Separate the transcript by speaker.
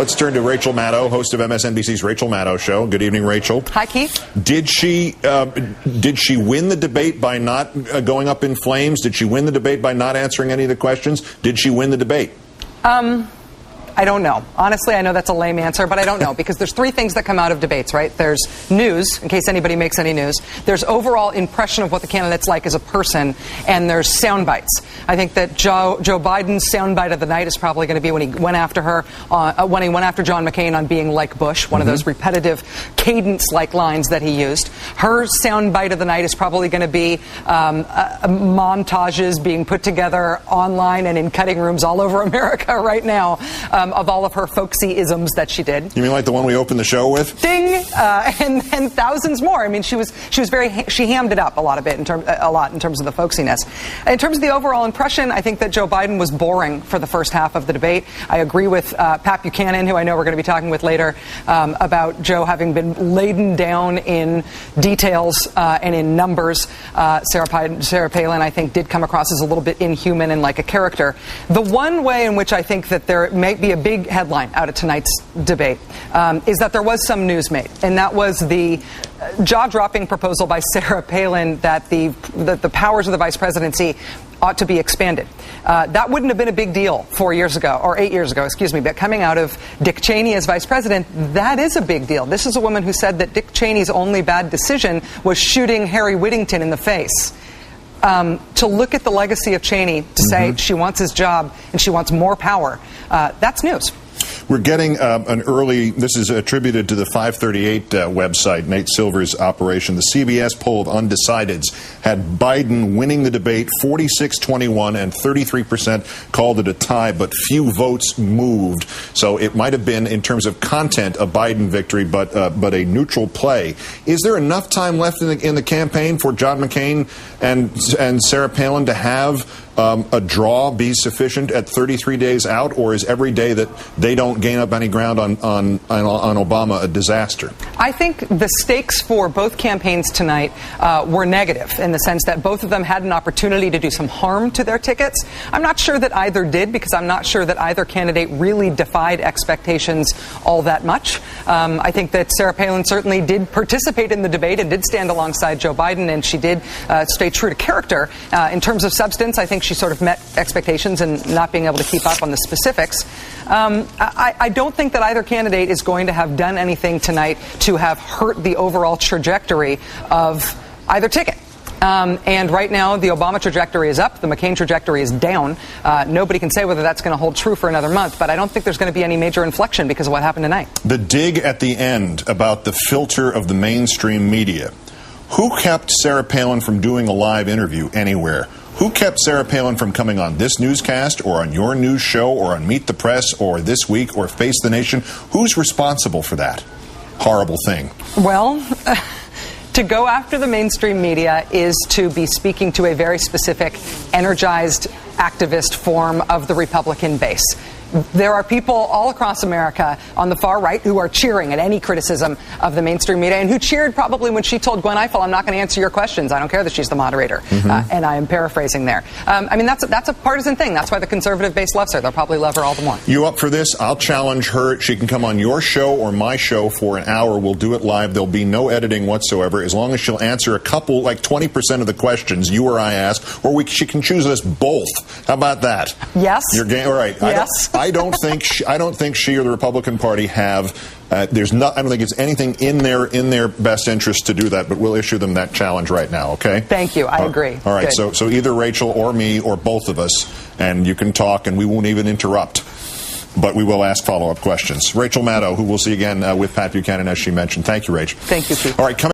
Speaker 1: Let's turn to Rachel Maddow, host of MSNBC's Rachel Maddow Show. Good evening, Rachel.
Speaker 2: Hi, Keith.
Speaker 1: Did she win the debate by not going up in flames? Did she win the debate by not answering any of the questions? Did she win the debate?
Speaker 2: I don't know. Honestly, I know that's a lame answer, but I don't know, because there's three things that come out of debates, right? There's news, in case anybody makes any news. There's overall impression of what the candidate's like as a person, and there's sound bites. I think that Joe Biden's sound bite of the night is probably going to be when he went after her, when he went after John McCain on being like Bush, one of those repetitive cadence-like lines that he used. Her sound bite of the night is probably going to be montages being put together online and in cutting rooms all over America right now. Of all of her folksy isms that she did.
Speaker 1: You mean like the one we opened the show with?
Speaker 2: Ding! And thousands more. I mean, she hammed it up a lot in terms of the folksiness. In terms of the overall impression, I think that Joe Biden was boring for the first half of the debate. I agree with Pat Buchanan, who I know we're going to be talking with later, about Joe having been laden down in details and in numbers. Sarah Palin, I think, did come across as a little bit inhuman and like a character. The one way in which I think that there may be a big headline out of tonight's debate is that there was some news made, and that was the jaw-dropping proposal by Sarah Palin that the powers of the vice presidency ought to be expanded. That wouldn't have been a big deal 8 years ago, but coming out of Dick Cheney as vice president, that is a big deal. This is a woman who said that Dick Cheney's only bad decision was shooting Harry Whittington in the face. To look at the legacy of Cheney, to say she wants his job and she wants more power, that's news.
Speaker 1: We're getting this is attributed to the 538 website, Nate Silver's operation. The CBS poll of undecideds had Biden winning the debate 46-21, and 33% called it a tie, but few votes moved. So it might have been, in terms of content, a Biden victory, but a neutral play. Is there enough time left in the campaign for John McCain and Sarah Palin to have a draw be sufficient at 33 days out, or is every day that they don't gain up any ground on Obama a disaster?
Speaker 2: I think the stakes for both campaigns tonight were negative, in the sense that both of them had an opportunity to do some harm to their tickets. I'm not sure that either did, because I'm not sure that either candidate really defied expectations all that much. I think that Sarah Palin certainly did participate in the debate and did stand alongside Joe Biden, and she did stay true to character. In terms of substance, I think she sort of met expectations and not being able to keep up on the specifics. I don't think that either candidate is going to have done anything tonight to have hurt the overall trajectory of either ticket. And right now, the Obama trajectory is up. The McCain trajectory is down. Nobody can say whether that's going to hold true for another month, but I don't think there's going to be any major inflection because of what happened tonight.
Speaker 1: The dig at the end about the filter of the mainstream media. Who kept Sarah Palin from doing a live interview anywhere? Who kept Sarah Palin from coming on this newscast or on your news show or on Meet the Press or This Week or Face the Nation? Who's responsible for that horrible thing?
Speaker 2: Well, to go after the mainstream media is to be speaking to a very specific, energized, activist form of the Republican base. There are people all across America on the far right who are cheering at any criticism of the mainstream media, and who cheered probably when she told Gwen Ifill, "I'm not going to answer your questions. I don't care that she's the moderator." And I am paraphrasing there. I mean, that's a partisan thing. That's why the conservative base loves her. They'll probably love her all the more.
Speaker 1: You up for this? I'll challenge her. She can come on your show or my show for an hour. We'll do it live. There'll be no editing whatsoever, as long as she'll answer a couple, like 20% of the questions you or I ask, or she can choose us both. How about that?
Speaker 2: Yes.
Speaker 1: You're game. All right.
Speaker 2: Yes.
Speaker 1: I don't think she or the Republican Party have. I don't think it's anything in their best interest to do that. But we'll issue them that challenge right now. Okay.
Speaker 2: Thank you. I agree.
Speaker 1: All right.
Speaker 2: Good.
Speaker 1: So either Rachel or me or both of us, and you can talk, and we won't even interrupt. But we will ask follow-up questions. Rachel Maddow, who we'll see again with Pat Buchanan, as she mentioned. Thank you, Rach.
Speaker 2: Thank you, Keith.
Speaker 1: All right.